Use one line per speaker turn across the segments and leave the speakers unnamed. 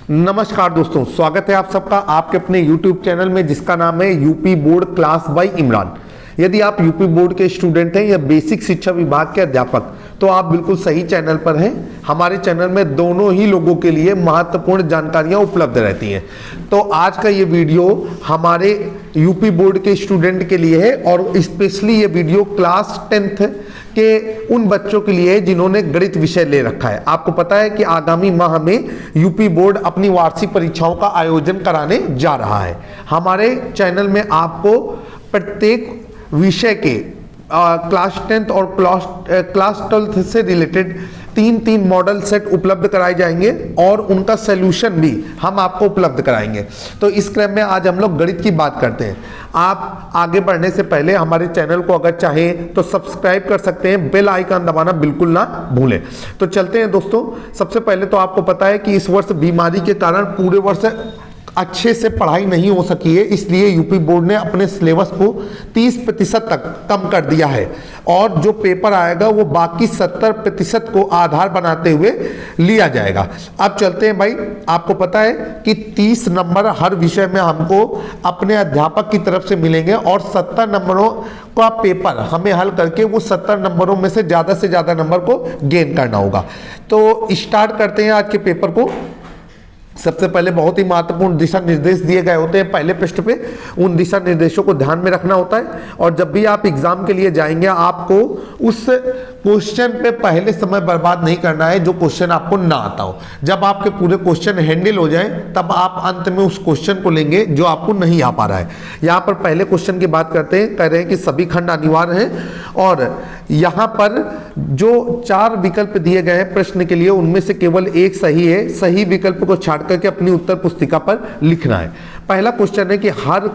नमस्कार दोस्तों, स्वागत है आप सबका आपके अपने YouTube चैनल में जिसका नाम है UP board class by Imran. यदि आप यूपी बोर्ड के स्टूडेंट हैं या बेसिक शिक्षा विभाग के अध्यापक तो आप बिल्कुल सही चैनल पर हैं। हमारे चैनल में दोनों ही लोगों के लिए महत्वपूर्ण जानकारियां उपलब्ध रहती हैं। तो आज का ये वीडियो हमारे यूपी बोर्ड के स्टूडेंट के लिए है और स्पेशली ये वीडियो क्लास 10th के उन बच्चों के लिए जिन्होंने गणित विषय ले रखा है। आपको पता है कि आगामी माह में यूपी बोर्ड अपनी वार्षिक परीक्षाओं का आयोजन कराने जा रहा है। हमारे चैनल में आपको प्रत्येक विषय के क्लास 10th और क्लास 12th से रिलेटेड तीन मॉडल सेट उपलब्ध कराए जाएंगे और उनका सलूशन भी हम आपको उपलब्ध कराएंगे। तो इस क्रम में आज हम लोग गणित की बात करते हैं। आप आगे बढ़ने से पहले हमारे चैनल को अगर चाहें तो सब्सक्राइब कर सकते हैं, बेल आइकन दबाना बिल्कुल ना भूलें। तो चलते हैं दोस्तों। सबसे पहले तो आपको पता है कि इस वर्ष बीमारी के कारण पूरे वर्ष अच्छे से पढ़ाई नहीं हो सकी है, इसलिए यूपी बोर्ड ने अपने सिलेबस को 30% तक कम कर दिया है और जो पेपर आएगा वो बाकी 70% को आधार बनाते हुए लिया जाएगा। अब चलते हैं भाई। आपको पता है कि 30 नंबर हर विषय में हमको अपने अध्यापक की तरफ से मिलेंगे और 70 नंबरों का पेपर हमें हल करके वो 70 नंबरों में से ज़्यादा नंबर को गेन करना होगा। तो स्टार्ट करते हैं आज के पेपर को। सबसे पहले बहुत ही महत्वपूर्ण दिशा निर्देश दिए गए होते हैं पहले पृष्ठ पे। उन दिशा निर्देशों को ध्यान में रखना होता है और जब भी आप एग्जाम के लिए जाएंगे आपको उस क्वेश्चन पे पहले समय बर्बाद नहीं करना है जो क्वेश्चन आपको ना आता हो। जब आपके पूरे क्वेश्चन हैंडल हो जाए तब आप अंत में उस क्वेश्चन को लेंगे जो आपको नहीं आ पा रहा है। यहाँ पर पहले क्वेश्चन की बात करते हैं। कह रहे हैं कि सभी खंड अनिवार्य हैं और यहाँ पर जो 4 विकल्प दिए गए हैं प्रश्न के लिए उनमें से केवल एक सही है। सही विकल्प को छाट करके अपनी उत्तर पुस्तिका पर लिखना है। पहला क्वेश्चन है कि हर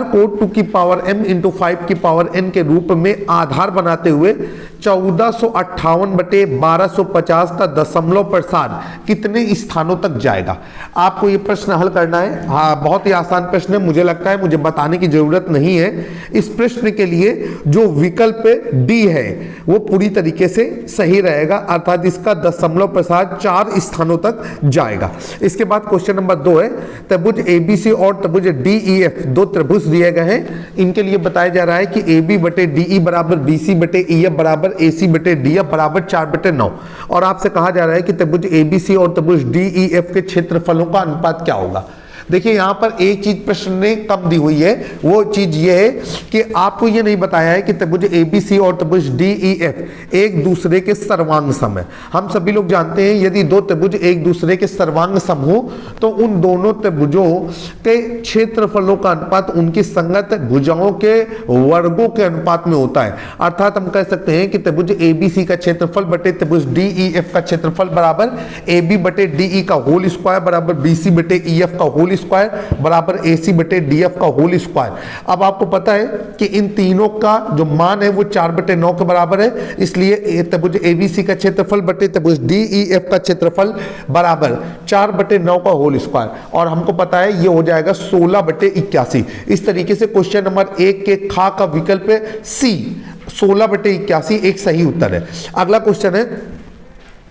को 2 की पावर m इंटू 5 की पावर n के रूप में आधार बनाते हुए 1458/1250 का दशमलव प्रसार कितने स्थानों तक जाएगा। आपको ये प्रश्न हल करना है। हाँ, बहुत ही आसान प्रश्न है। मुझे लगता है मुझे बताने की जरूरत नहीं है। इस प्रश्न के लिए जो विकल्प डी है वो पूरी तरीके से सही रहेगा, अर्थात इसका दशमलव प्रसार 4 स्थानों तक जाएगा। इसके बाद क्वेश्चन नंबर 2 है त्रिभुज एबीसी और त्रिभुज डीईएफ 2 त्रिभुज दिए गए हैं। इनके लिए बताया जा रहा है कि AB बटे DE बराबर BC बटे EF बराबर AC बटे DF बराबर 4/9 और आपसे कहा जा रहा है कि त्रिभुज ABC और त्रिभुज DEF के क्षेत्रफलों का अनुपात क्या होगा। देखिए यहाँ पर एक चीज प्रश्न ने कम दी हुई है, वो चीज ये है कि आपको ये नहीं बताया है कि त्रिभुज ABC और त्रिभुज DEF एक दूसरे के सर्वांग सम है। हम सभी लोग जानते हैं यदि 2 त्रिभुज एक दूसरे के सर्वांग सम हो तो उन दोनों त्रिभुजों के क्षेत्रफलों का अनुपात उनकी संगत भुजाओं के वर्गों के अनुपात में होता है। अर्थात हम कह सकते हैं कि त्रिभुज ABC का क्षेत्रफल बटे त्रिभुज DEF का क्षेत्रफल बराबर AB बटे DE का होल स्क्वायर बराबर BC बटे EF का होल स्क्वायर बराबर AC बटे DF का होल स्क्वायर। अब आपको पता है कि इन तीनों का जो मान है वो 4/9 के बराबर है, इसलिए त्रिभुज ABC का क्षेत्रफल बटे त्रिभुज DEF का क्षेत्रफल बराबर 4/9 का होल स्क्वायर और हमको पता है ये हो जाएगा 16/81। इस तरीके से क्वेश्चन नंबर 1 के खा का विकल्प सी 16/81 एक सही उत्तर है। अगला क्वेश्चन है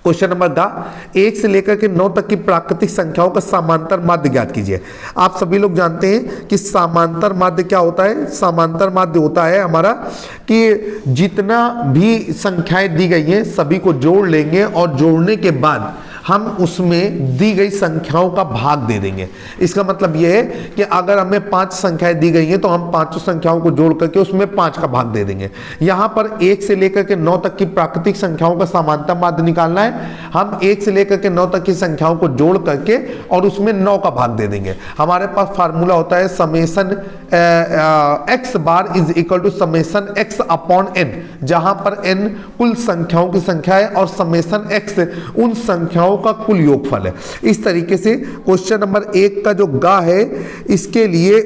क्वेश्चन नंबर 1 से लेकर के 9 तक की प्राकृतिक संख्याओं का समांतर माध्य ज्ञात कीजिए। आप सभी लोग जानते हैं कि समांतर माध्य क्या होता है। समांतर माध्य होता है हमारा कि जितना भी संख्याएं दी गई हैं सभी को जोड़ लेंगे और जोड़ने के बाद हम उसमें दी गई संख्याओं का भाग दे देंगे। इसका मतलब यह है कि अगर हमें 5 संख्याएं दी गई हैं तो हम 5 संख्याओं को जोड़ करके उसमें 5 का भाग दे देंगे। यहां पर 1 से लेकर के 9 तक की प्राकृतिक संख्याओं का समांतर माध्य निकालना है। हम 1 से लेकर के 9 तक की संख्याओं को जोड़ करके और उसमें 9 का भाग दे देंगे। हमारे पास फार्मूला होता है summation x bar is equal to summation x upon n, जहां पर n कुल संख्याओं की संख्या है और समेशन x उन संख्याओं का कुल योगफल है। इस तरीके से क्वेश्चन नंबर 1 का जो गा है इसके लिए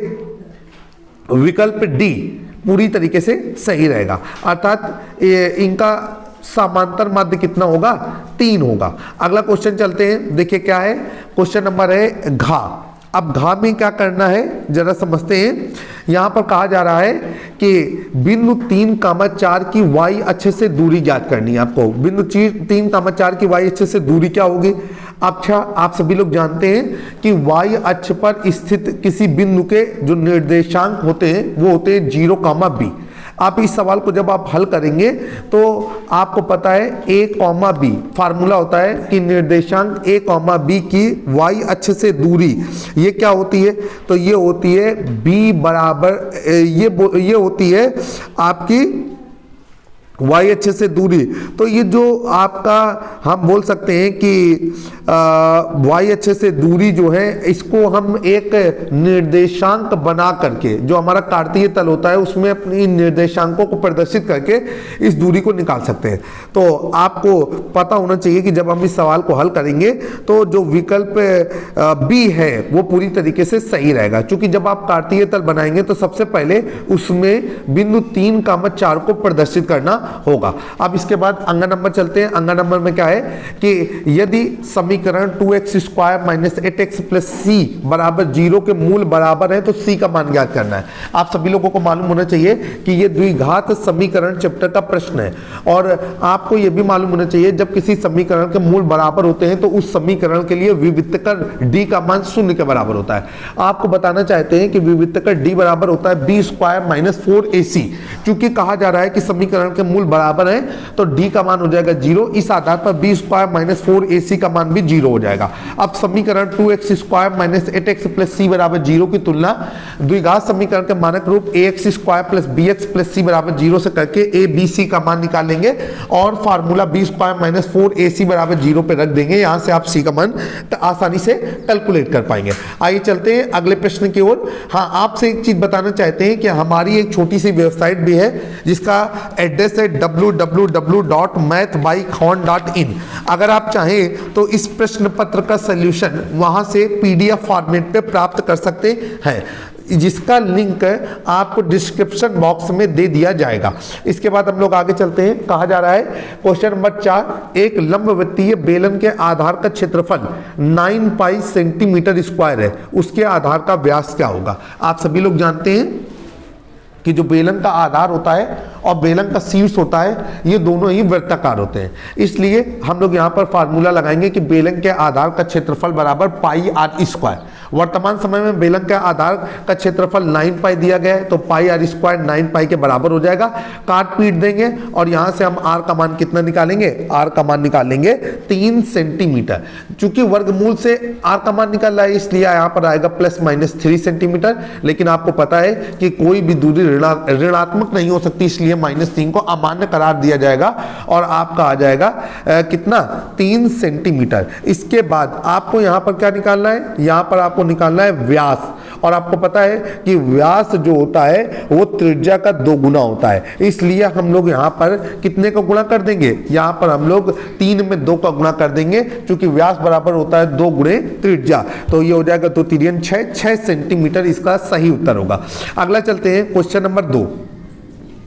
विकल्प डी पूरी तरीके से सही रहेगा, अर्थात इनका समांतर माध्य कितना होगा 3 होगा। अगला क्वेश्चन चलते हैं। देखिए क्या है क्वेश्चन नंबर है घा। अब घा में क्या करना है जरा समझते हैं। यहां पर कहा जा रहा है कि बिंदु 3,4 की y अक्ष से दूरी ज्ञात करनी है आपको। बिंदु 3,4 की y अक्ष से दूरी क्या होगी। अच्छा, आप सभी लोग जानते हैं कि y अक्ष पर स्थित किसी बिंदु के जो निर्देशांक होते हैं वो होते हैं 0, b। आप इस सवाल को जब आप हल करेंगे तो आपको पता है a, b फार्मूला होता है कि निर्देशांक a, b की y अक्ष से दूरी ये क्या होती है, तो ये होती है b बराबर ये होती है आपकी y अक्ष से दूरी। तो ये जो आपका हम बोल सकते हैं कि y अक्ष से दूरी जो है इसको हम एक निर्देशांक बना करके, जो हमारा कार्तीय तल होता है उसमें अपनी निर्देशांकों को प्रदर्शित करके इस दूरी को निकाल सकते हैं। तो आपको पता होना चाहिए कि जब हम इस सवाल को हल करेंगे तो जो विकल्प बी है वो पूरी तरीके से सही रहेगा, क्योंकि जब आप कार्तीय तल बनाएंगे तो सबसे पहले उसमें बिंदु 3, 4 को प्रदर्शित करना होगा। अब इसके बाद अंगा नंबर चलते हैं। अंगा नंबर में क्या है कि यदि समीकरण 2x square minus 8x plus C बराबर 0 के मूल बराबर है तो c का मान ज्ञात करना है। आप सभी लोगों को मालूम होना चाहिए कि ये द्विघात समीकरण चैप्टर का प्रश्न है, और आपको यह भी मालूम होना चाहिए जब किसी समीकरण के मूल बराबर होते हैं तो उस समीकरण के लिए विविधकर d का मान 0 के बराबर होता है। आपको बताना चाहते हैं कि विविधकर d बराबर होता है b स्क्वायर माइनस 4ac। चूंकि कहा जा रहा है कि समीकरण के मूल बराबर है तो d का मान हो जाएगा 0। इस आधार पर b स्क्वायर माइनस 4ac का मान भी 0 हो जाएगा। अब समीकरण 2x square minus 8x plus C बराबर 0 की तुलना द्विघात समीकरण के मानक रूप ax square plus bx plus C बराबर 0 से करके a b c का मान निकालेंगे और formula b square minus 4ac बराबर 0 पे रख देंगे। यहां से आप c का मान आसानी से कैलकुलेट कर पाएंगे। आइए चलते हैं अगले प्रश्न की ओर। हाँ, आपसे एक चीज बताना चाहते हैं कि हमारी एक छोटी सी वेबसाइट भी है जिसका एड्रेस है www.mathbykhon.in। अगर आप चाहें तो इस प्रश्न पत्र का सॉल्यूशन वहां से पीडीएफ फॉर्मेट पे प्राप्त कर सकते हैं, जिसका लिंक आपको डिस्क्रिप्शन बॉक्स में दे दिया जाएगा। इसके बाद हम लोग आगे चलते हैं। कहा जा रहा है क्वेश्चन नंबर 4, एक लंबवृत्तीय बेलन के आधार का क्षेत्रफल 9 पाई सेंटीमीटर स्क्वायर है, उसके आधार का व्यास क्या होगा। आप सभी लोग जानते हैं कि जो बेलन का आधार होता है और बेलन का शीर्ष होता है ये दोनों ही वृत्ताकार होते हैं, इसलिए हम लोग यहाँ पर फार्मूला लगाएंगे कि बेलन के आधार का क्षेत्रफल बराबर पाई आर स्क्वायर। वर्तमान समय में बेलन के आधार का क्षेत्रफल 9 पाई दिया गया है तो पाई आर स्क्वायर 9 पाई के बराबर हो जाएगा। काट पीट देंगे और यहाँ से हम आर का मान कितना निकालेंगे, आर का मान निकालेंगे 3 सेंटीमीटर। चूंकि वर्गमूल से आर का मान निकाल रहा है इसलिए यहाँ पर आएगा प्लस माइनस 3 सेंटीमीटर, लेकिन आपको पता है कि कोई भी दूरी ऋणात्मक नहीं हो सकती, इसलिए -3 को अमान्य करार दिया जाएगा और आपका आ जाएगा कितना 3 सेंटीमीटर। इसके बाद आपको यहाँ पर क्या निकालना है, यहाँ पर आपको निकालना है व्यास, और आपको पता है कि व्यास जो होता है वो त्रिज्या का 2 गुना होता है, इसलिए हम लोग यहाँ पर कितने का गुणा कर देंगे, यहाँ पर हम लोग 3 में 2 का गुणा कर देंगे, क्योंकि व्यास बराबर होता है 2 गुणे त्रिज्या, तो ये हो जाएगा 2 3 6 सेंटीमीटर इसका सही उत्तर होगा। अगला चलते हैं क्वेश्चन नंबर 2।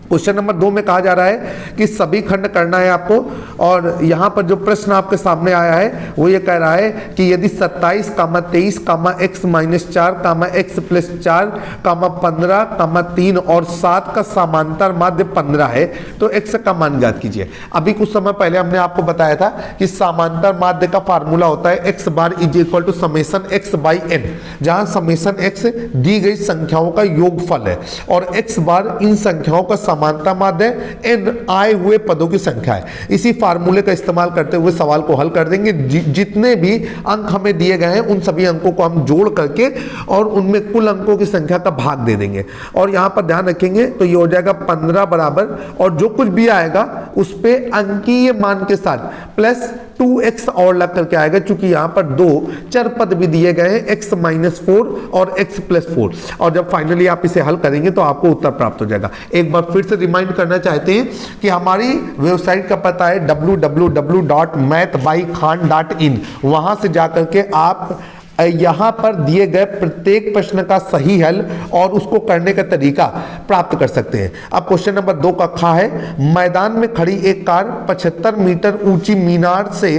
क्वेश्चन नंबर 2 में कहा जा रहा है कि सभी खंड करना है आपको, और यहाँ पर जो प्रश्न आपके सामने आया है वो ये कह रहा है कि यदि 27, 23, x माइनस 4, x प्लस 4, 15, 3 और 7 का समांतर माध्य 15 है तो x का मान ज्ञात कीजिए। अभी कुछ समय पहले हमने आपको बताया था कि समांतर माध्य का फार्मूला होता है x bar is equal to summation x by n, जहां समेशन x दी गई संख्याओं का योगफल है और x बार इन संख्याओं का समानता माध्य n आए हुए पदों की संख्या है। इसी फार्मूले का इस्तेमाल करते हुए सवाल को हल कर देंगे। जितने भी अंक हमें दिए गए हैं उन सभी अंकों को हम जोड़ करके और उनमें कुल अंकों की संख्या का भाग दे देंगे, और यहाँ पर ध्यान रखेंगे तो ये हो जाएगा 15 बराबर, और जो कुछ भी आएगा उस पे अंकीय मान के साथ प्लस 2x और लग करके आएगा, क्योंकि यहाँ पर 2 चर पद भी दिए गए हैं x माइनस 4 और x प्लस 4, और जब फाइनली आप इसे हल करेंगे तो आपको उत्तर प्राप्त हो जाएगा। एक बार फिर से रिमाइंड करना चाहते हैं कि हमारी वेबसाइट का पता है www.mathbykhon.in, वहां से जाकर के आप यहां पर दिए गए प्रत्येक प्रश्न का सही हल और उसको करने का तरीका प्राप्त कर सकते हैं। अब क्वेश्चन नंबर 2 का खा है, मैदान में खड़ी एक कार 75 मीटर ऊंची मीनार से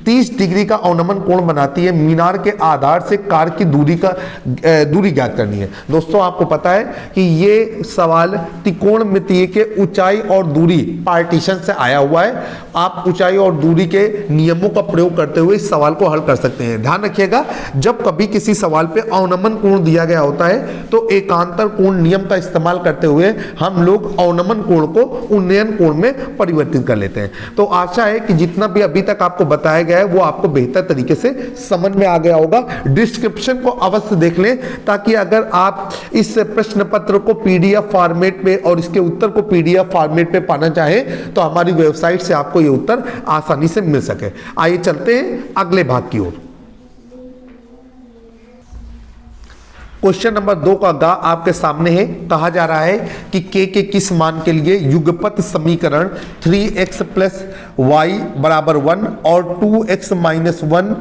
30 डिग्री का अवनमन कोण बनाती है। मीनार के आधार से कार की दूरी ज्ञात करनी है। दोस्तों आपको पता है कि ये सवाल त्रिकोणमितीय के ऊंचाई और दूरी पार्टीशन से आया हुआ है। आप ऊंचाई और दूरी के नियमों का प्रयोग करते हुए इस सवाल को हल कर सकते हैं। ध्यान रखिएगा, जब कभी किसी सवाल पे अवनमन कोण दिया गया होता है तो एकांतर कोण नियम का इस्तेमाल करते हुए हम लोग अवनमन कोण को उन्नयन कोण में परिवर्तित कर लेते हैं। तो आशा है कि जितना भी अभी तक आपको बताया गया है वो आपको बेहतर तरीके से समझ में आ गया होगा। डिस्क्रिप्शन को अवश्य देख लें, ताकि अगर आप इस प्रश्न पत्र को पीडीएफ फॉर्मेट में और इसके उत्तर को पीडीएफ फॉर्मेट में पाना चाहें तो हमारी वेबसाइट से आपको ये उत्तर आसानी से मिल सके। आइए चलते हैं अगले भाग की ओर। क्वेश्चन नंबर 2 का गा आपके सामने है। कहा जा रहा है कि के किस मान के लिए युगपत समीकरण 3x प्लस वाई बराबर 1 और 2x minus 1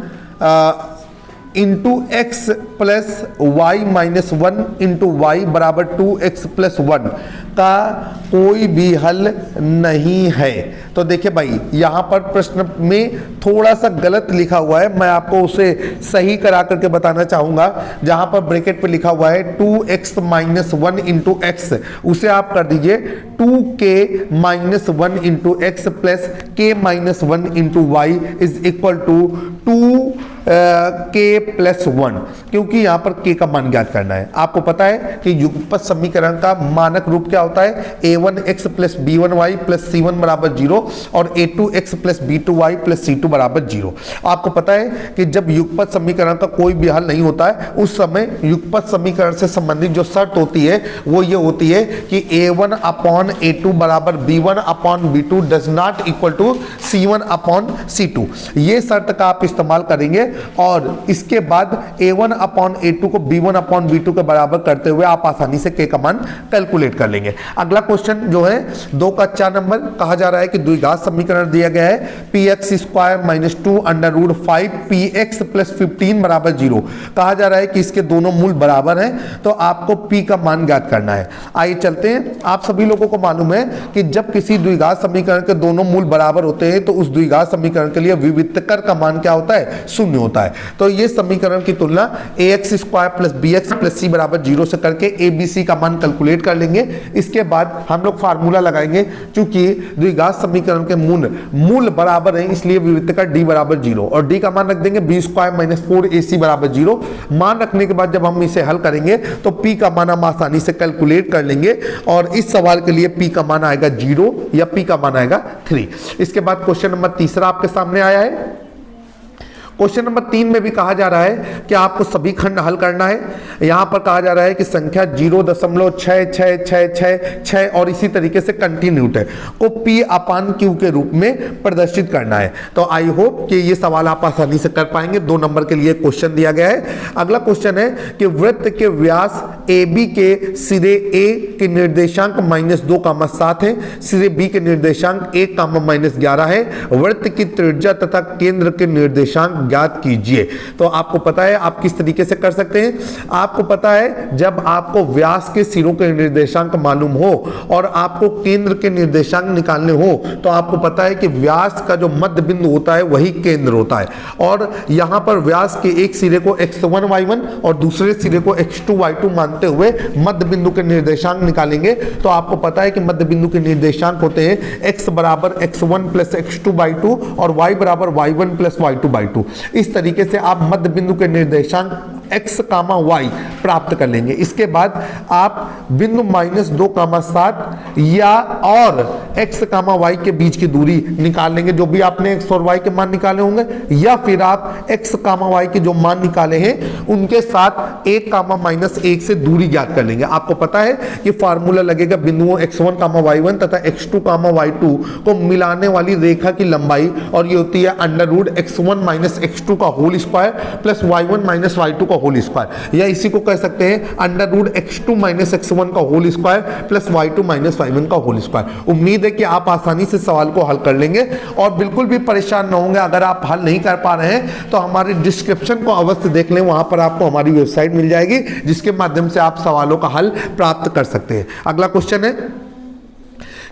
into x plus y minus 1 into y बराबर 2x प्लस 1 का कोई भी हल नहीं है। तो देखिए भाई, यहां पर प्रश्न में थोड़ा सा गलत लिखा हुआ है, मैं आपको उसे सही करा करके बताना चाहूंगा। जहां पर ब्रैकेट पे लिखा हुआ है 2x माइनस 1 इंटू एक्स, उसे आप कर दीजिए 2k minus 1 into x plus k minus 1 into y is equal to 2k plus 1, क्योंकि यहां पर k का मान ज्ञात करना है। आपको पता है कि युगपत समीकरण का मानक रूप क्या होता है, a1x plus b1y plus c1 बराबर 0 और a2x plus b2y plus c2 बराबर 0। आपको पता है कि जब युगपत समीकरण का कोई भी हल नहीं होता है उस समय युगपत समीकरण से संबंधित जो शर्त होती है वो ये होती है कि a1 अपॉन a2 बराबर b1 upon b2 does not equal to c1 upon c2। ये शर्त का आप इस्तेमाल करेंगे और इसके बाद a1 अपॉन a2 को b1 अपॉन b2 के बराबर करते हुए आप आसानी से k का मान कैलकुलेट कर लेंगे। अगला क्वेश्चन जो है 2 का 4 नंबर, कहा जा रहा है कि द्विघात समीकरण दिया गया है px square minus 2 under root 5 px plus 15 बराबर 0। कहा जा रहा है कि इसके दोनों मूल बराबर हैं, तो आपको p का मान ज्ञात करना है। आइए चलते हैं। आप सभी लोगों को मालूम है कि जब किसी द्विघात समीकरण के दोनों मूल बराबर होते हैं तो उस द्विघात समीकरण के लिए विविधकर का मान क्या होता है, 0 होता है। तो ये समीकरण की तुलना ax square plus bx plus c बराबर 0 से करके abc का मान कैलकुलेट कर लेंगे। इसके बाद हम लोग फार्मूला लगाएंगे, क्योंकि द्विघात समीकरण के मूल बराबर हैं इसलिए विविधकर d बराबर 0 और d का मान रख देंगे b स्क्वायर माइनस 4ac बराबर 0। मान रखने के बाद जब हम इसे हल करेंगे तो p का मान हम आसानी से कैलकुलेट कर लेंगे और इस सवाल के लिए p का मान आएगा 0 या p का मान आएगा 3। इसके बाद क्वेश्चन नंबर 3 आपके सामने आया है। क्वेश्चन नंबर 3 में भी कहा जा रहा है कि आपको सभी खंड हल करना है। यहां पर कहा जा रहा है कि संख्या 0.6666 और इसी तरीके से कंटिन्यूट है को p अपान q के रूप में प्रदर्शित करना है। तो आई होप कि ये सवाल आप आसानी से कर पाएंगे। 2 नंबर के लिए क्वेश्चन दिया गया है। अगला क्वेश्चन है कि वृत्त के व्यास AB के सिरे A के निर्देशांक -2,7 है, सिरे B के निर्देशांक 1,-11 है। वृत्त की त्रिज्या तथा केंद्र के निर्देशांक ज्ञात कीजिए। तो आपको पता है आप किस तरीके से कर सकते हैं। आपको पता है जब आपको व्यास के सिरों के निर्देशांक मालूम हो और आपको केंद्र के निर्देशांक निकालने हो तो आपको पता है कि व्यास का जो मध्य बिंदु होता है वही केंद्र होता है। और यहां पर व्यास के एक सिरे को x1 y1 और दूसरे सिरे को x2 y2 मानते हुए मध्य बिंदु के निर्देशांक निकालेंगे तो आपको पता है कि मध्य बिंदु के निर्देशांक होते हैं x बराबर x1 प्लस x2 by 2 और y बराबर y1 प्लस y2 by 2। इस तरीके से आप मध्य बिंदु के निर्देशांक x, y प्राप्त कर लेंगे। इसके बाद आप बिंदु -2,7 या और x, y के बीच की दूरी निकाल लेंगे, जो भी आपने x और y के मान निकाले होंगे, या फिर आप x, y के जो मान निकाले हैं उनके साथ 1, -1 से दूरी ज्ञात कर लेंगे। आपको पता है कि फार्मूला लगेगा बिंदुओं x1, y1 तथा x2, y2 को मिलाने वाली रेखा की लंबाई, और ये होती है √x1 - x2 का whole square plus y1 - y2 का होल स्क्वायर, या इसी को कह सकते हैं √x2 - x1 का whole square plus y2 - y1 का होल स्क्वायर। उम्मीद उम्मीद है कि आप आसानी से सवाल को हल कर लेंगे और बिल्कुल भी परेशान ना होंगे। अगर आप हल नहीं कर पा रहे हैं तो हमारे डिस्क्रिप्शन को अवश्य देख लें, वहां पर आपको हमारी वेबसाइट मिल जाएगी जिसके माध्यम से आप सवालों का हल प्राप्त कर सकते हैं। अगला क्वेश्चन है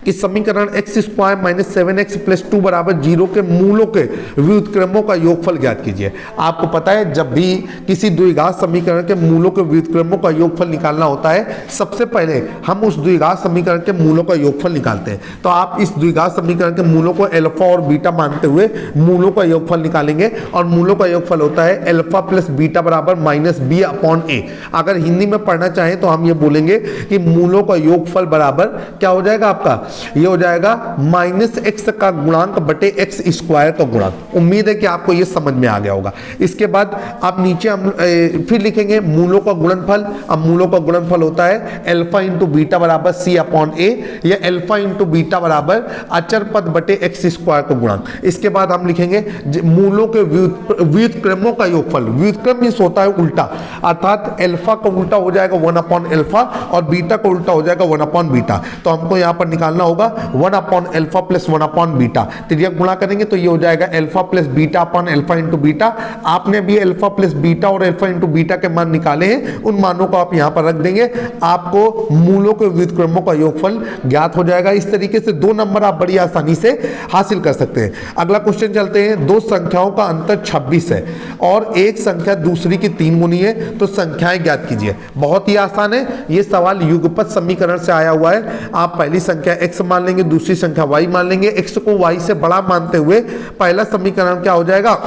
कि समीकरण x square minus 7x plus 2 बराबर 0 के मूलों के व्युत्क्रमों का योगफल ज्ञात कीजिए। आपको पता है जब भी किसी द्विघात समीकरण के मूलों के व्युत्क्रमों का योगफल निकालना होता है, सबसे पहले हम उस द्विघात समीकरण के मूलों का योगफल निकालते हैं। तो आप इस द्विघात समीकरण के मूलों को अल्फा और बीटा मानते हुए मूलों का योगफल निकालेंगे और मूलों का योगफल होता है अल्फा प्लस बीटा बराबर माइनस बी अपॉन ए। अगर हिंदी में पढ़ना चाहें तो हम ये बोलेंगे कि मूलों का योगफल बराबर क्या हो जाएगा, आपका ये हो जाएगा माइनस एक्स का गुणांक बटे एक्स स्क्वायर का गुणांक। उम्मीद है कि आपको ये समझ में आ गया होगा। इसके बाद आप नीचे हम फिर लिखेंगे मूलों का गुणनफल। अब मूलों का गुणनफल होता है अल्फा इंटू बीटा बराबर सी अपॉन ए, या अल्फा इंटू बीटा बराबर अचर पद बटे एक्स स्क्वायर का गुणांक। इसके बाद हम लिखेंगे मूलों के व्युत्क्रमों का योगफल। व्युत्क्रम मींस होता है उल्टा, अर्थात अल्फा का उल्टा हो जाएगा 1 अपॉन अल्फा और बीटा का उल्टा हो जाएगा 1 अपॉन बीटा। तो हमको यहां पर निकालना होगा 1 upon alpha plus 1 upon beta. तिर्यक गुणा करेंगे तो ये हो जाएगा alpha plus beta upon alpha into beta. आपने भी अल्फा प्लस बीटा और अल्फा इंटू बीटा के मान निकाले हैं, उन मानों को आप यहां पर रख देंगे, आपको मूलों के व्युत्क्रमों का योगफल ज्ञात हो जाएगा। इस तरीके से 2 नंबर आप बड़ी आसानी से हासिल कर सकते हैं। अगला क्वेश्चन चलते हैं। 2 संख्याओं का अंतर 26 है और एक संख्या दूसरी की 3 गुनी है, तो संख्याएं ज्ञात कीजिए। बहुत ही आसान है, ये सवाल युगपत समीकरण से आया हुआ है। आप पहली संख्या x मान लेंगे, दूसरी संख्या y मान लेंगे। x को y से बड़ा मानते हुए पहला समीकरण क्या हो जाएगा,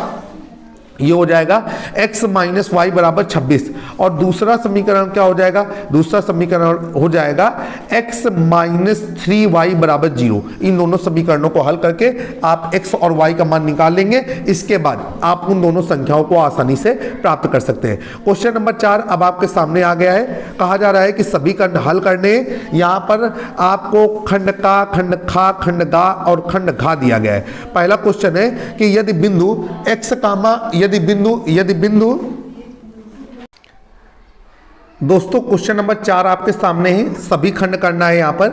ये हो जाएगा x माइनस वाई बराबर 26 और दूसरा समीकरण क्या हो जाएगा, दूसरा समीकरण हो जाएगा x माइनस 3y बराबर 0। इन दोनों समीकरणों को हल करके आप x और y का मान निकाल लेंगे। इसके बाद आप उन दोनों संख्याओं को आसानी से प्राप्त कर सकते हैं। क्वेश्चन नंबर 4 अब आपके सामने आ गया है। कहा जा रहा है कि सभी खंड हल करने, यहाँ पर आपको खंड का, खंड खा, खंड गा और खंड घा दिया गया है। पहला क्वेश्चन है कि यदि बिंदु x कामा यदि बिंदु दोस्तों क्वेश्चन नंबर 4 आपके सामने है, सभी खंड करना है। यहां पर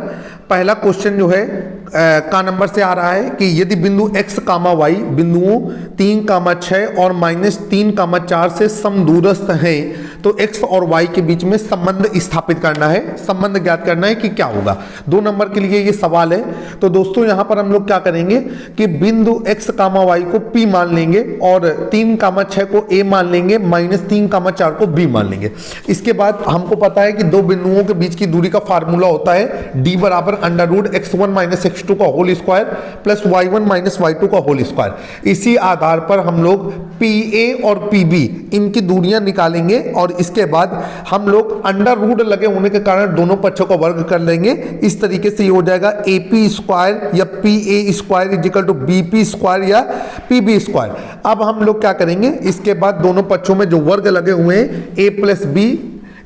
पहला क्वेश्चन जो है का नंबर से आ रहा है कि यदि बिंदु x कामा y बिंदुओं 3 कामा 6 और माइनस 3 कामा 4 से समदूरस्थ हैं तो x और y के बीच में संबंध स्थापित करना है, संबंध ज्ञात करना है कि क्या होगा। 2 नंबर के लिए ये सवाल है। तो दोस्तों यहां पर हम लोग क्या करेंगे कि बिंदु x कामा y को p मान लेंगे और 3 कामा 6 को a मान लेंगे, माइनस 3 कामा 4 को b मान लेंगे। इसके बाद हमको पता है कि 2 बिंदुओं के बीच की दूरी का फार्मूला होता है d बराबर under root x1 minus x2 का whole square plus y1 minus y2 का होल स्क्वायर। इसी आधार पर हम लोग PA और PB इनकी दूरियां निकालेंगे और इसके बाद हम लोग अंडर रूट लगे होने के कारण दोनों पक्षों का वर्ग कर लेंगे। इस तरीके से ये हो जाएगा AP स्क्वायर या PA square is equal to BP square या PB स्क्वायर। अब हम लोग क्या करेंगे, इसके बाद दोनों पक्षों में जो वर्ग लगे हुए हैं A प्लस B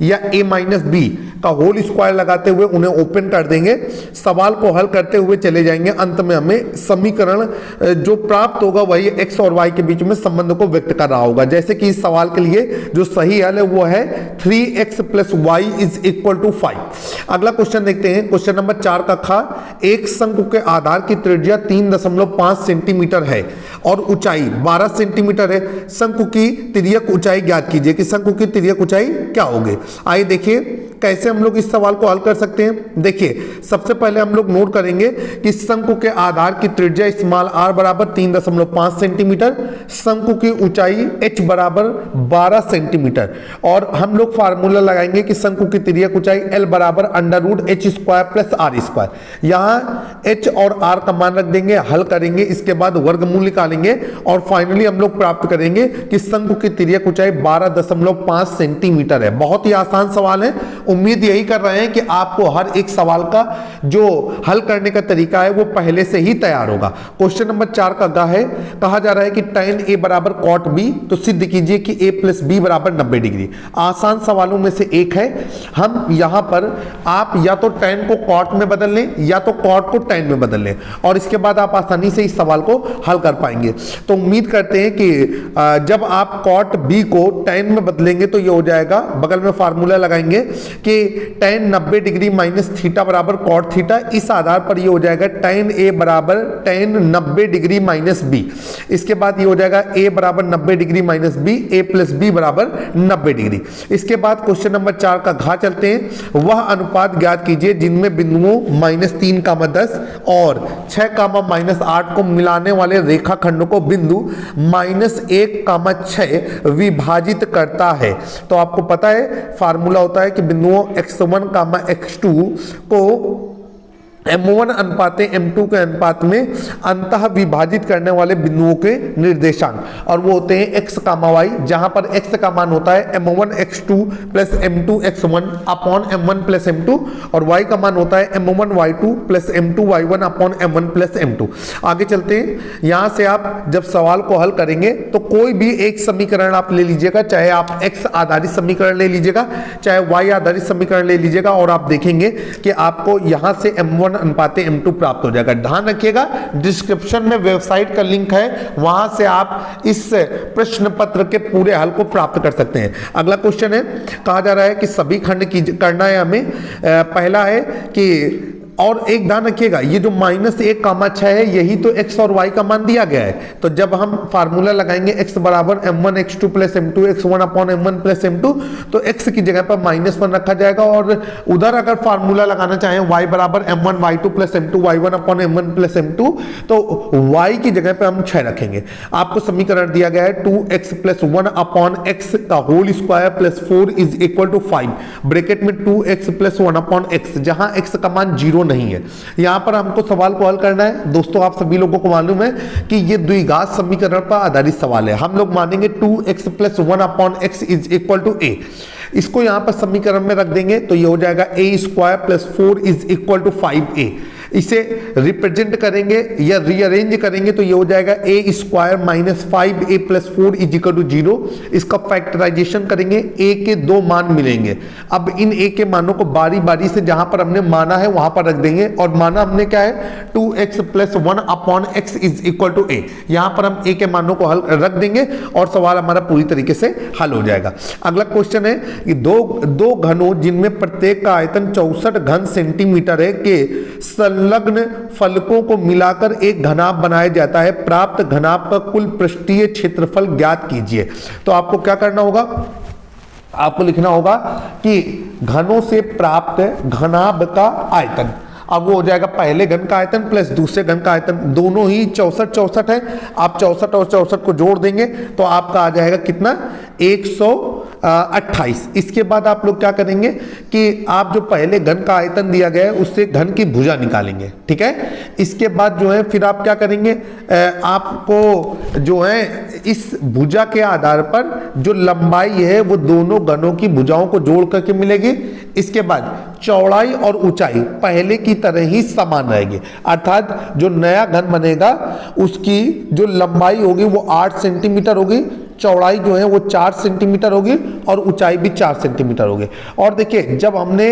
या a माइनस बी का होल स्क्वायर लगाते हुए उन्हें ओपन कर देंगे। सवाल को हल करते हुए चले जाएंगे। अंत में हमें समीकरण जो प्राप्त होगा वही x और y के बीच में संबंध को व्यक्त कर रहा होगा। जैसे कि इस सवाल के लिए जो सही हल है वो है 3x plus y is equal to 5। अगला क्वेश्चन देखते हैं। क्वेश्चन नंबर 4 का खा, एक शंकु के आधार की त्रिज्या 3.5 सेंटीमीटर है और ऊंचाई 12 सेंटीमीटर है। शंकु की तिर्यक ऊंचाई ज्ञात कीजिए कि शंकु की तिर्यक ऊंचाई क्या होगी। आइए देखिए कैसे हम लोग इस सवाल को हल कर सकते हैं। देखिए सबसे पहले हम लोग नोट करेंगे कि शंकु के आधार की त्रिज्या स्मॉल r बराबर 3.5 सेंटीमीटर, शंकु की ऊंचाई h बराबर 12 सेंटीमीटर और हम लोग फार्मूला लगाएंगे कि शंकु की तिर्यक ऊंचाई l बराबर under root h square plus r square. यहाँ h और r का मान रख देंगे, हल करेंगे, इसके बाद वर्गमूल निकालेंगे और फाइनली हम लोग प्राप्त करेंगे कि शंकु की तिर्यक ऊंचाई 12.5 सेंटीमीटर है। बहुत ही आसान सवाल है। उम्मीद यही कर रहे हैं कि आपको हर एक सवाल का जो हल करने का तरीका है वो पहले से ही तैयार होगा। क्वेश्चन नंबर 4 का गा है, कहा जा रहा है कि tan a बराबर cot b, तो सिद्ध कीजिए कि a प्लस b बराबर 90 डिग्री। आसान सवालों में से एक है। हम यहां पर आप या तो tan को cot में बदल लें या तो cot को tan में बदल लें और इसके बाद आप आसानी से इस सवाल को हल कर पाएंगे। तो उम्मीद करते हैं कि जब आप cot b को tan में बदलेंगे तो ये हो जाएगा, बगल में फार्मूला लगाएंगे कि tan 90 डिग्री माइनस थीटा बराबर कॉट थीटा, इस आधार पर ये हो जाएगा tan A बराबर tan 90 डिग्री माइनस बी। इसके बाद ये हो जाएगा A बराबर 90 degree minus B, A plus B बराबर 90 डिग्री। इसके बाद क्वेश्चन नंबर 4 का घ चलते हैं। वह अनुपात ज्ञात कीजिए जिनमें बिंदुओं -3, 10 और 6, -8 को मिलाने वाले रेखाखंड को बिंदु -1, 6 विभाजित करता है। तो आपको पता है फार्मूला होता है कि बिंदुओं x1, x2 को M1 अनुपात M2 के अनुपात में अंतः विभाजित करने वाले बिंदुओं के निर्देशांक, और वो होते हैं x, y, जहां पर x का मान होता है M1 x2 plus M2 x1 upon M1 plus M2, और y का मान होता है M1 y2 plus M2 y1 upon M1 plus M2। आगे चलते हैं। यहां से आप जब सवाल को हल करेंगे तो कोई भी एक समीकरण आप ले लीजिएगा, चाहे आप x आधारित समीकरण ले लीजिएगा, चाहे y आधारित समीकरण ले लीजिएगा, और आप देखेंगे कि आपको यहां से M1 अनुपात M2 प्राप्त हो जाएगा। ध्यान रखिएगा, डिस्क्रिप्शन में वेबसाइट का लिंक है, वहां से आप इस प्रश्न पत्र के पूरे हल को प्राप्त कर सकते हैं। अगला क्वेश्चन है, कहा जा रहा है कि सभी खंड की करना है हमें। पहला है कि, और एक ध्यान रखिएगा, ये जो -1, 6 है यही तो x और y का मान दिया गया है। तो जब हम फार्मूला लगाएंगे x बराबर M1 x2 plus M2 x1 upon M1 plus M2, तो x की जगह पर -1 रखा जाएगा, और उधर अगर फार्मूला लगाना चाहें y बराबर M1 y2 plus M2 y1 upon M1 plus M2, तो y की जगह पर हम 6 रखेंगे। आपको समीकरण दिया गया है 2x प्लस 1 अपॉन x का whole square plus 4 is equal to 5, bracket में 2x प्लस 1 अपॉन x, जहां x का मान 0 नहीं है। यहां पर हमको सवाल को हल करना है। दोस्तों आप सभी लोगों को मालूम है कि ये द्विघात समीकरण पर आधारित सवाल है। हम लोग मानेंगे 2x plus 1 upon x is equal to a। इसको यहां पर समीकरण में रख देंगे तो ये हो जाएगा a स्क्वायर plus 4 is equal to 5a। इसे रिप्रेजेंट करेंगे या रीअरेंज करेंगे तो ये हो जाएगा a square minus 5a plus 4 is equal to 0। इसका फैक्टराइजेशन करेंगे, a के 2 मान मिलेंगे। अब इन a के मानों को बारी बारी से जहां पर हमने माना है वहां पर रख देंगे, और माना हमने क्या है 2x plus 1 upon x is equal to a। यहां पर हम a के मानों को हल रख देंगे और सवाल हमारा पूरी तरीके से हल हो जाएगा। अगला क्वेश्चन है कि दो घनों जिनमें प्रत्येक का आयतन 64 घन सेंटीमीटर है के संलग्न फलकों को मिलाकर एक घनाभ बनाया जाता है। प्राप्त घनाभ का कुल पृष्ठीय क्षेत्रफल ज्ञात कीजिए। तो आपको क्या करना होगा, आपको लिखना होगा कि घनों से प्राप्त घनाभ का आयतन, अब वो हो जाएगा पहले घन का आयतन प्लस दूसरे घन का आयतन, दोनों ही 64 है। आप 64 और 64 को जोड़ देंगे तो आपका आ जाएगा कितना 128। इसके बाद आप लोग क्या करेंगे कि आप जो पहले घन का आयतन दिया गया है उससे घन की भुजा निकालेंगे, ठीक है। इसके बाद जो है फिर आप क्या करेंगे, आपको जो है इस भुजा के आधार पर जो लंबाई है वो दोनों घनों की भुजाओं को जोड़ करके मिलेगी। इसके बाद चौड़ाई और ऊंचाई पहले की तरह ही समान रहेगी, अर्थात जो नया घन बनेगा उसकी जो लंबाई होगी वो 8 सेंटीमीटर होगी, चौड़ाई जो है वो 4 सेंटीमीटर होगी और ऊंचाई भी 4 सेंटीमीटर होगी। और देखिए जब हमने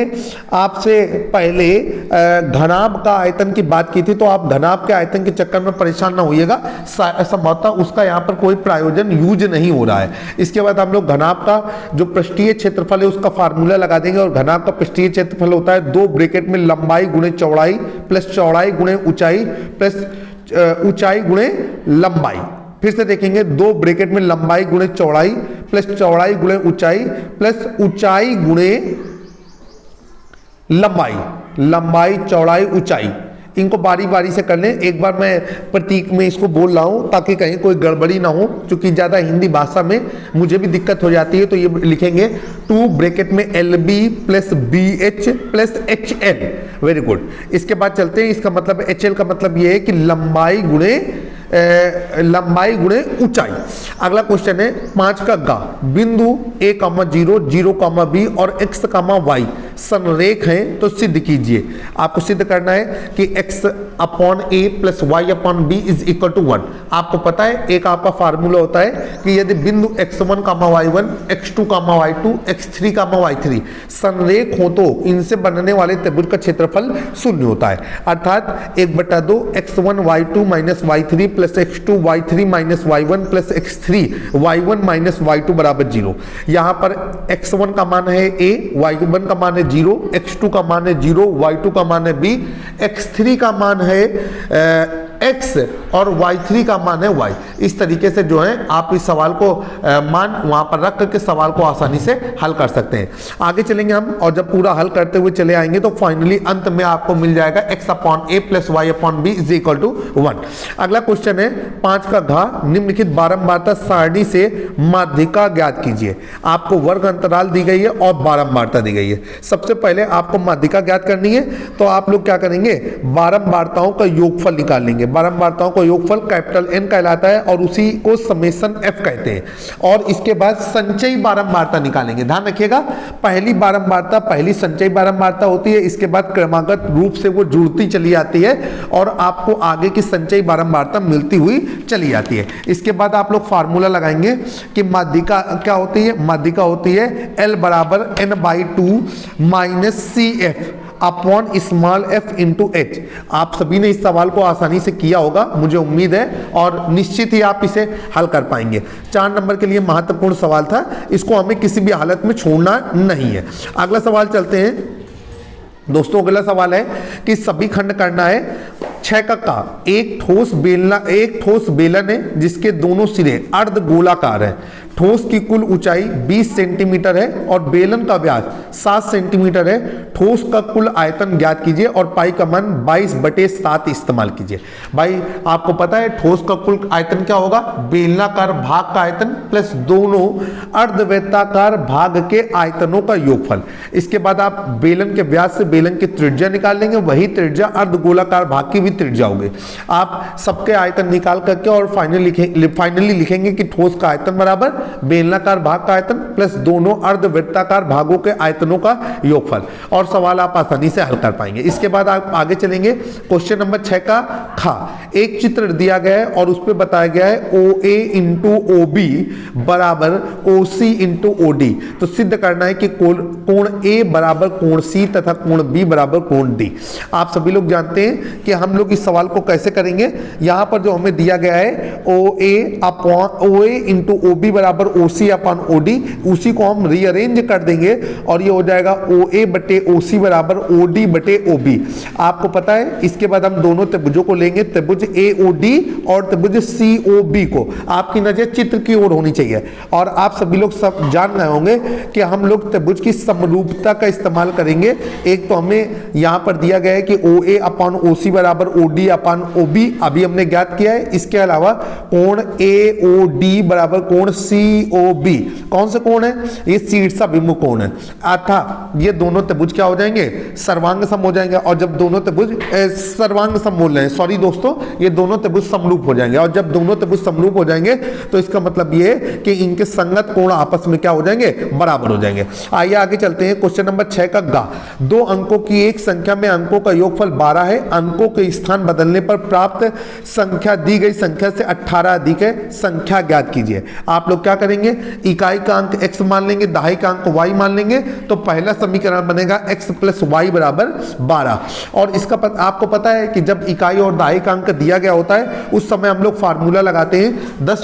आपसे पहले घनाभ का आयतन की बात की थी तो आप घनाभ के आयतन के चक्कर में परेशान ना होइएगा, संभवतः उसका यहाँ पर कोई प्रयोजन यूज नहीं हो रहा है। इसके बाद हम लोग घनाभ का जो पृष्ठीय क्षेत्रफल है उसका फार्मूला लगा देंगे, और घनाभ का पृष्ठीय क्षेत्रफल होता है 2 ब्रैकेट में लंबाई गुणे चौड़ाई प्लस चौड़ाई गुणे ऊंचाई प्लस ऊंचाई गुणे लंबाई। फिर से देखेंगे 2 ब्रैकेट में लंबाई गुणे चौड़ाई प्लस चौड़ाई गुणे ऊंचाई प्लस ऊंचाई गुणे लंबाई, लंबाई चौड़ाई ऊंचाई। इनको बारी बारी से कर लें। एक बार मैं प्रतीक में इसको बोल रहा हूं ताकि कहीं कोई गड़बड़ी ना हो, क्योंकि ज्यादा हिंदी भाषा में मुझे भी दिक्कत हो जाती है। तो ये लिखेंगे 2 ब्रैकेट में LB plus BH plus HL। Very good. इसके बाद चलते हैं, इसका मतलब HL का मतलब ये है कि लंबाई गुणे ऊंचाई। अगला क्वेश्चन है 5 का गा, बिंदु A, 0, 0, B और X, Y संरेख हैं तो सिद्ध कीजिए। आपको सिद्ध करना है कि x upon a plus y upon B is equal to 1। आपको पता है एक आपका फार्मूला होता है कि यदि बिंदु x1 कामा y1, x2 कामा y2, x3 कामा y3 संरेख हो तो इनसे बनने वाले त्रिभुज का क्षेत्रफल शून्य होता है। अर्थात 1/2 x1 y2 minus y3 plus x2 y3 minus y1 plus x3 y1 minus y2 बराबर 0। यहाँ पर x1 का मान है a, y1 का मान है 0, x2 का मान है 0, y2 का मान है b, x3 का मान है x और y3 का मान है y। इस तरीके से जो है आप इस सवाल को मान वहां पर रख करके सवाल को आसानी से हल कर सकते हैं। आगे चलेंगे हम और जब पूरा हल करते हुए चले आएंगे तो फाइनली अंत में आपको मिल जाएगा x upon a plus y upon B is equal to 1। अगला क्वेश्चन है 5 का घ निम्नलिखित बारंबारता सारणी से माध्यिका ज्ञात कीजिए। आपको वर्ग अंतराल दी गई है और बारंबारता दी गई है। सबसे पहले आपको माध्यिका ज्ञात करनी है तो आप लोग क्या करेंगे, बारंबारताओं का योगफल निकाल लेंगे। बारंबारताओं का योगफल कैपिटल N कहलाता है और उसी को समेशन F कहते हैं। और इसके बाद संचयी बारंबारता निकालेंगे। ध्यान रखिएगा, पहली बारंबारता पहली संचयी बारंबारता होती है, इसके बाद क्रमागत रूप से वो जुड़ती चली आती है और आपको आगे की संचयी बारंबारता मिलती हुई चली जाती है। इसके बाद आप लोग फार्मूला लगाएंगे कि माध्यिका क्या होती है। माध्यिका होती है L बराबर n/2 minus CF upon small f into H. आप सभी ने इस सवाल को आसानी से किया होगा, मुझे उम्मीद है, और निश्चित ही आप इसे हल कर पाएंगे। 4 नंबर के लिए महत्वपूर्ण सवाल था, इसको हमें किसी भी हालत में छोड़ना नहीं है। अगला सवाल चलते हैं दोस्तों। अगला सवाल है कि सभी खंड करना है 6 का एक ठोस बेलन है जिसके दोनों सिरे अर्ध गोलाकार है। ठोस की कुल ऊंचाई 20 सेंटीमीटर है और बेलन का व्यास 7 सेंटीमीटर है। ठोस का कुल आयतन ज्ञात कीजिए और पाई का मान 22/7 इस्तेमाल कीजिए। भाई आपको पता है ठोस का कुल आयतन क्या होगा, बेलनाकार भाग का आयतन प्लस दोनों अर्धवृत्ताकार भाग के आयतनों का योगफल। इसके बाद आप बेलन के व्यास से बेलन की त्रिज्या निकाल लेंगे, वही त्रिज्या अर्धगोलाकार भाग की भी त्रिज्या होगी। आप सबके आयतन निकाल करके और फाइनली लिखेंगे कि ठोस का आयतन बराबर बेलनाकार भाग का आयतन प्लस दोनों अर्धवृत्ताकार भागों के आयतनों का योगफल, और सवाल आप आसानी से हल कर पाएंगे। इसके बाद आप आगे चलेंगे क्वेश्चन नंबर 6 का ख। एक चित्र दिया गया है और उस पर बताया गया है OA इंटू OB बराबर OC इंटू OD। तो सिद्ध करना है कि कोण A बराबर कोण C तथा कोण B बराबर कोण D। आप सभी लोग जानते हैं कि हम लोग इस सवाल को कैसे करेंगे। यहां पर जो हमें दिया गया है OA इंटू OB बराबर OC अपॉन OD, उसी को हम रीअरेंज कर देंगे और ये हो जाएगा OA बटे OC बराबर OD बटे OB। आपको पता है इसके बाद हम दोनों त्रिभुजों को लेंगे, त्रिभुज AOD और त्रिभुज COB को। आपकी नजर चित्र की ओर होनी चाहिए और आप सभी लोग सब जान गए होंगे कि हम लोग त्रिभुज की समरूपता का इस्तेमाल करेंगे। एक तो हमें यहां पर दिया गया है कि OA अपॉन OC बराबर OD अपॉन OB, अभी हमने ज्ञात किया है। इसके अलावा कोण AOD बराबर कोण COB, कौन से कोण है, ये शीर्षाभिमुख कोण है। अर्थात ये दोनों त्रिभुज क्या हो जाएंगे, सर्वांग सम हो जाएंगे। और जब दोनों त्रिभुज सर्वांग सम बोल रहे हैं, सॉरी दोस्तों, ये दोनों त्रिभुज समरूप हो जाएंगे। और जब दोनों त्रिभुज समरूप हो जाएंगे तो इसका मतलब ये है कि इनके संगत कोण आपस में क्या हो जाएंगे, बराबर हो जाएंगे। आइए आगे चलते हैं क्वेश्चन नंबर 6 का ग। 2 अंकों की एक संख्या में अंकों का योगफल 12 है। अंकों के स्थान बदलने पर प्राप्त संख्या दी गई संख्या से 18 अधिक है। संख्या ज्ञात कीजिए। आप लोग क्या करेंगे, इकाई का अंक x मान लेंगे, दहाई का अंक y मान लेंगे, तो पहला समीकरण बनेगा x प्लस वाई बराबर 12। और इसका आपको पता है कि जब इकाई और दहाई का अंक दिया गया होता है उस समय हम लोग फार्मूला लगाते हैं 10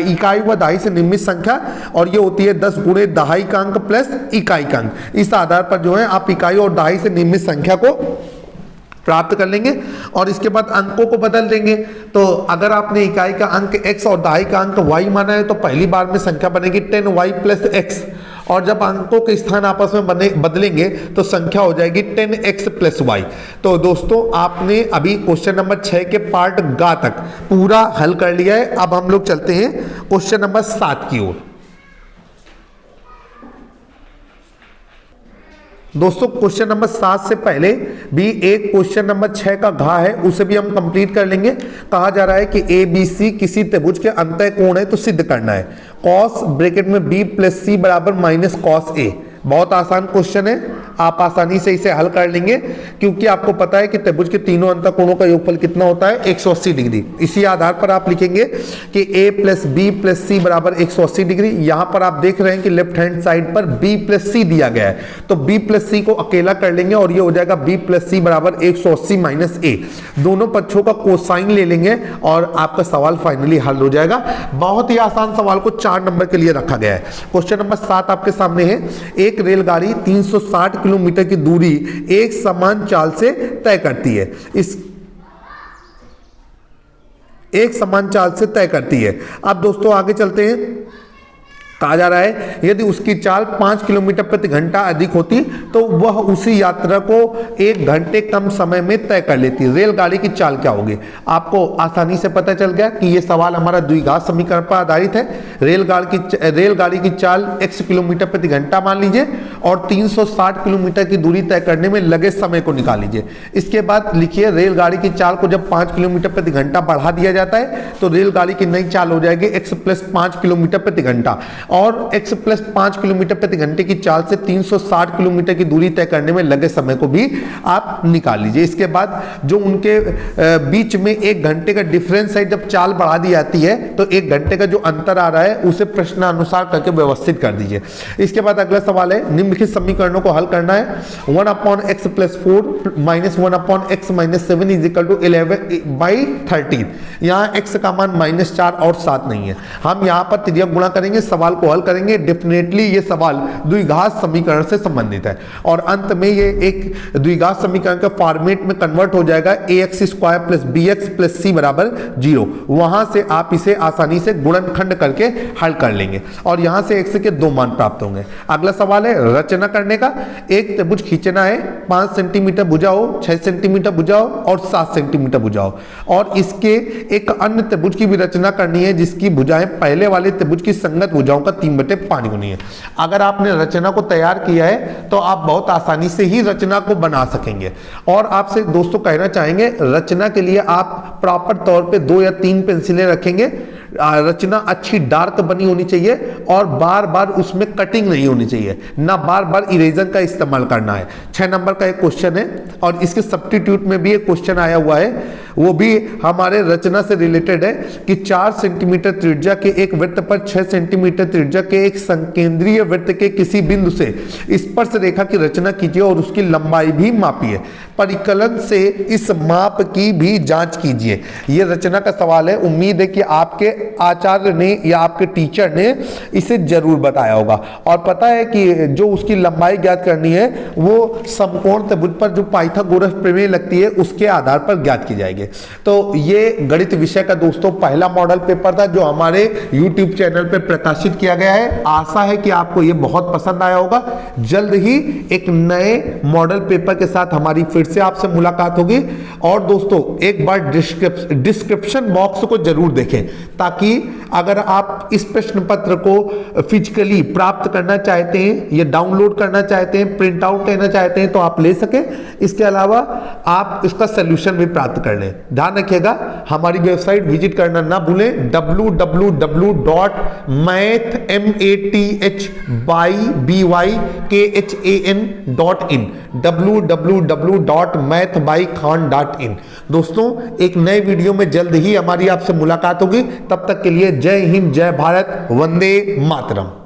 इकाई व दहाई से निर्मित संख्या, और ये होती है 10 गुणे दहाई का अंक प्लस इकाई का अंक। इस आधार पर जो है आप इकाई और दहाई से निर्मित संख्या को प्राप्त कर लेंगे और इसके बाद अंकों को बदल देंगे। तो अगर आपने इकाई का अंक x और दहाई का अंक y माना है तो पहली बार में संख्या बनेगी 10y प्लस x, और जब अंकों के स्थान आपस में बदलेंगे तो संख्या हो जाएगी 10x प्लस y। तो दोस्तों आपने अभी क्वेश्चन नंबर 6 के पार्ट ग तक पूरा हल कर लिया है। अब हम लोग चलते हैं क्वेश्चन नंबर 7 की ओर। दोस्तों क्वेश्चन नंबर 7 से पहले भी एक क्वेश्चन नंबर 6 का घ है, उसे भी हम कंप्लीट कर लेंगे। कहा जा रहा है कि ABC किसी त्रिभुज के अंतः कोण है तो सिद्ध करना है। कॉस ब्रैकेट में B प्लस C बराबर माइनस कॉस A। बहुत आसान क्वेश्चन है, आप आसानी से इसे हल कर लेंगे, क्योंकि आपको पता है कि त्रिभुज के तीनों अंतःकोणों का योगफल कितना होता है 180 डिग्री। इसी आधार पर आप लिखेंगे कि a plus B plus C बराबर 180 डिग्री। यहां पर आप देख रहे हैं कि लेफ्ट हैंड साइड पर b प्लस सी दिया गया है, तो b प्लस सी को अकेला कर लेंगे और ये हो जाएगा b प्लस सी बराबर 180 माइनस a। दोनों पक्षों का कोसाइन ले लेंगे और आपका सवाल फाइनली हल हो जाएगा। बहुत ही आसान सवाल को 4 नंबर के लिए रखा गया है। क्वेश्चन नंबर 7 आपके सामने है। एक रेलगाड़ी 360 किलोमीटर की दूरी एक समान चाल से तय करती है। एक समान चाल से तय करती है। अब दोस्तों आगे चलते हैं। कहा जा रहा है यदि उसकी चाल 5 किलोमीटर प्रति घंटा अधिक होती तो वह उसी यात्रा को 1 घंटे कम समय में तय कर लेती। रेलगाड़ी की चाल क्या होगी? आपको आसानी से पता चल गया कि यह सवाल हमारा द्विघात समीकरण पर आधारित है। रेलगाड़ी की चाल x किलोमीटर प्रति घंटा मान लीजिए और 360 किलोमीटर की दूरी तय करने में लगे समय को निकाल लीजिए। इसके बाद लिखिए रेलगाड़ी की चाल को जब 5 किलोमीटर प्रति घंटा बढ़ा दिया जाता है तो रेलगाड़ी की नई चाल हो जाएगी x प्लस 5 किलोमीटर प्रति घंटा, और x प्लस 5 किलोमीटर प्रति घंटे की चाल से 360 किलोमीटर की दूरी तय करने में लगे समय को भी आप निकाल लीजिए। इसके बाद जो उनके बीच में 1 घंटे का डिफरेंस है, जब चाल बढ़ा दी जाती है तो 1 घंटे का जो अंतर आ रहा है उसे प्रश्नानुसार करके व्यवस्थित कर दीजिए। इसके बाद अगला सवाल है, निम्नलिखित समीकरणों को हल करना है। 1/x plus 4 minus 1/x minus 7 is equal to 11/13। यहाँ x का मान -4 और 7 नहीं है। हम यहाँ पर तिर्यक गुणा करेंगे, सवाल को हल करेंगे। डेफिनेटली ये सवाल द्विघात समीकरण से संबंधित है और अंत में ये एक द्विघात समीकरण के फॉर्मेट में कन्वर्ट हो जाएगा ax square plus bx plus c बराबर 0। वहां से आप इसे आसानी से गुणनखंड करके हल कर लेंगे और यहां से x के 2 मान प्राप्त होंगे। अगला सवाल है रचना करने का। एक त्रिभुज खींचना है, 5 सेंटीमीटर भुजा हो, 6 सेंटीमीटर भुजा हो और 7 सेंटीमीटर भुजा हो, और इसके एक अन्य त्रिभुज की भी रचना करनी है जिसकी भुजाएं पहले वाले त्रिभुज की संगत भुजाओं का 3/5 गुनी है। अगर आपने रचना को तैयार किया है तो आप बहुत आसानी से ही रचना को बना सकेंगे। और आपसे दोस्तों कहना चाहेंगे रचना के लिए आप प्रॉपर तौर पे 2 या 3 पेंसिलें रखेंगे। रचना अच्छी डार्क बनी होनी चाहिए और बार बार उसमें कटिंग नहीं होनी चाहिए, ना बार बार इरेजर का इस्तेमाल करना है। 6 नंबर का एक क्वेश्चन है और इसके सब्स्टिट्यूट में भी एक क्वेश्चन आया हुआ है, वो भी हमारे रचना से रिलेटेड है कि 4 सेंटीमीटर त्रिज्या के एक वृत्त पर 6 सेंटीमीटर त्रिज्या के एक संकेंद्रीय वृत्त के किसी बिंदु से स्पर्श रेखा की रचना कीजिए और उसकी लंबाई भी मापिए। परिकलन से इस माप की भी जांच कीजिए। यह रचना का सवाल है। उम्मीद है कि आपके आचार्य ने या आपके टीचर ने इसे जरूर बताया होगा। और पता है कि जो उसकी लंबाई ज्ञात करनी है वो समकोण त्रिभुज पर जो पाइथागोरस प्रमेय लगती है उसके आधार पर ज्ञात की जाएगी। तो ये गणित विषय का दोस्तों पहला मॉडल पेपर था जो हमारे YouTube चैनल पर प्रकाशित किया गया है। आशा है कि आपको ये बहुत पसंद आया होगा। जल्द ही एक नए मॉडल पेपर के साथ हमारी फिर से आपसे मुलाकात होगी। और दोस्तों एक बार डिस्क्रिप्शन बॉक्स को जरूर देखें ताकि अगर आप इस प्रश्न पत्र को फिजिकली प्राप्त करना चाहते हैं या डाउनलोड करना चाहते हैं, प्रिंट आउट लेना चाहते हैं तो आप ले सकें। इसके अलावा आप इसका सोल्यूशन भी प्राप्त कर लें। ध्यान रखिएगा हमारी वेबसाइट विजिट करना ना भूलें www.mathbykhan.in www.mathbykhan.in। दोस्तों एक नए वीडियो में जल्द ही हमारी आपसे मुलाकात होगी। तब तक के लिए जय हिंद, जय भारत, वंदे मातरम।